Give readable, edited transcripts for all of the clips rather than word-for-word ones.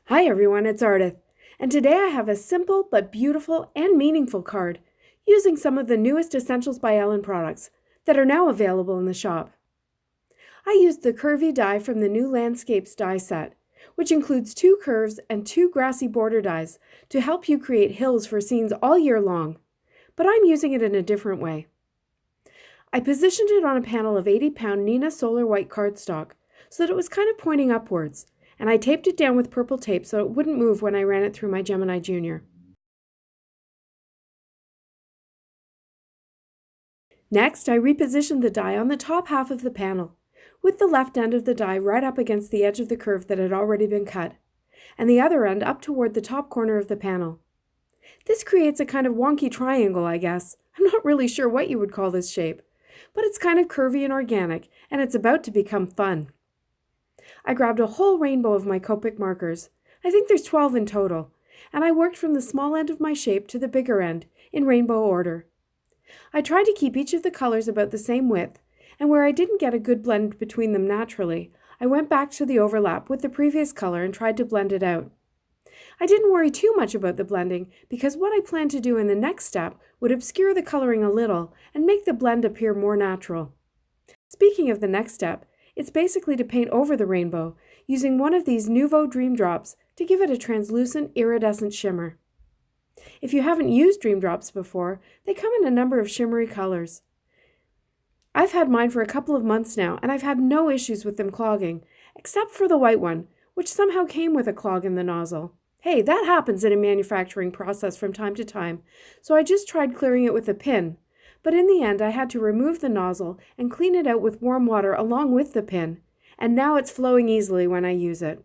Hi everyone, it's Ardith, and today I have a simple but beautiful and meaningful card using some of the newest Essentials by Ellen products that are now available in the shop. I used the curvy die from the new Landscapes die set, which includes 2 curves and 2 grassy border dies to help you create hills for scenes all year long, but I'm using it in a different way. I positioned it on a panel of 80-pound Neenah solar white cardstock so that it was kind of pointing upwards, and I taped it down with purple tape so it wouldn't move when I ran it through my Gemini Junior. Next, I repositioned the die on the top half of the panel, with the left end of the die right up against the edge of the curve that had already been cut, and the other end up toward the top corner of the panel. This creates a kind of wonky triangle, I guess. I'm not really sure what you would call this shape, but it's kind of curvy and organic, and it's about to become fun. I grabbed a whole rainbow of my Copic markers. I think there's 12 in total, and I worked from the small end of my shape to the bigger end, in rainbow order. I tried to keep each of the colors about the same width, and where I didn't get a good blend between them naturally, I went back to the overlap with the previous color and tried to blend it out. I didn't worry too much about the blending because what I planned to do in the next step would obscure the coloring a little and make the blend appear more natural. Speaking of the next step, it's basically to paint over the rainbow using one of these Nouveau Dream Drops to give it a translucent, iridescent shimmer. If you haven't used Dream Drops before, they come in a number of shimmery colors. I've had mine for a couple of months now, and I've had no issues with them clogging, except for the white one, which somehow came with a clog in the nozzle. Hey, that happens in a manufacturing process from time to time, so I just tried clearing it with a pin. But in the end, I had to remove the nozzle and clean it out with warm water along with the pin, and now it's flowing easily when I use it.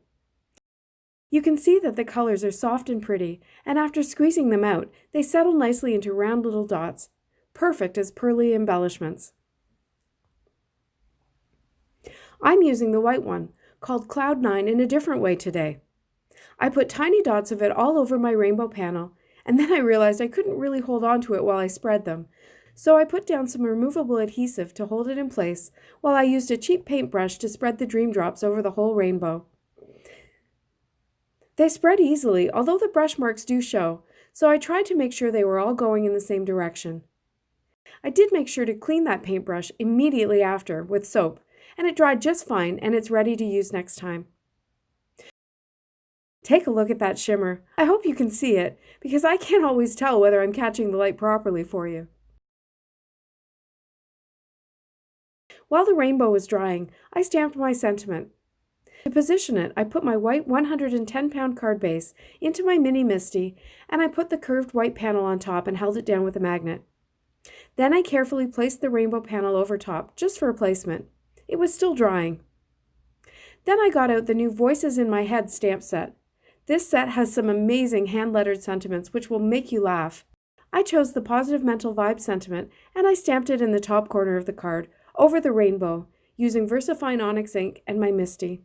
You can see that the colors are soft and pretty, and after squeezing them out, they settle nicely into round little dots, perfect as pearly embellishments. I'm using the white one, called Cloud 9, in a different way today. I put tiny dots of it all over my rainbow panel, and then I realized I couldn't really hold on to it while I spread them, so I put down some removable adhesive to hold it in place while I used a cheap paintbrush to spread the Dream Drops over the whole rainbow. They spread easily, although the brush marks do show, so I tried to make sure they were all going in the same direction. I did make sure to clean that paintbrush immediately after with soap, and it dried just fine and it's ready to use next time. Take a look at that shimmer. I hope you can see it, because I can't always tell whether I'm catching the light properly for you. While the rainbow was drying, I stamped my sentiment. To position it, I put my white 110-pound card base into my mini MISTI, and I put the curved white panel on top and held it down with a magnet. Then I carefully placed the rainbow panel over top, just for a placement. It was still drying. Then I got out the new Voices in My Head stamp set. This set has some amazing hand-lettered sentiments which will make you laugh. I chose the Positive Mental Vibe sentiment, and I stamped it in the top corner of the card, over the rainbow, using VersaFine Onyx ink and my MISTI.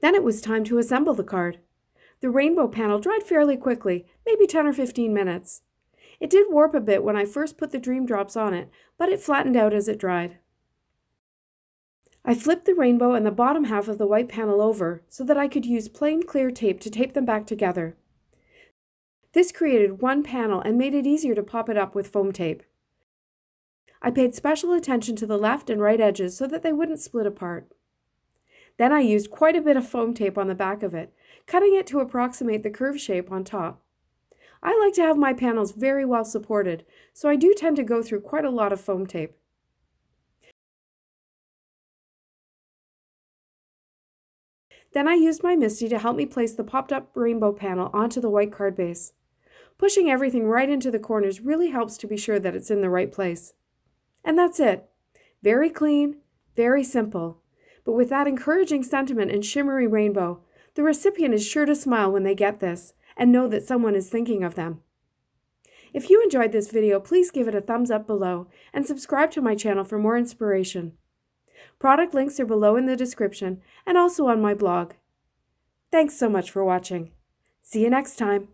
Then it was time to assemble the card. The rainbow panel dried fairly quickly, maybe 10 or 15 minutes. It did warp a bit when I first put the Dream Drops on it, but it flattened out as it dried. I flipped the rainbow and the bottom half of the white panel over so that I could use plain clear tape to tape them back together. This created one panel and made it easier to pop it up with foam tape. I paid special attention to the left and right edges so that they wouldn't split apart. Then I used quite a bit of foam tape on the back of it, cutting it to approximate the curve shape on top. I like to have my panels very well supported, so I do tend to go through quite a lot of foam tape. Then I used my MISTI to help me place the popped-up rainbow panel onto the white card base. Pushing everything right into the corners really helps to be sure that it's in the right place. And that's it. Very clean, very simple. But with that encouraging sentiment and shimmery rainbow, the recipient is sure to smile when they get this and know that someone is thinking of them. If you enjoyed this video, please give it a thumbs up below and subscribe to my channel for more inspiration. Product links are below in the description and also on my blog. Thanks so much for watching. See you next time.